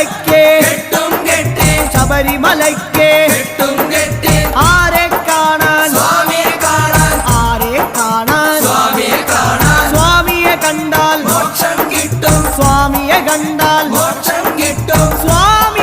ശബരിമലയ്ക്ക് ശബരിമലയ്ക്ക് ആരെ കാണാൻ ആരെ കാണാൻ സ്വാമിയെ കണ്ടാൽ മോക്ഷം കിട്ടും സ്വാമിയെ കണ്ടാൽ മോക്ഷം കിട്ടും സ്വാമി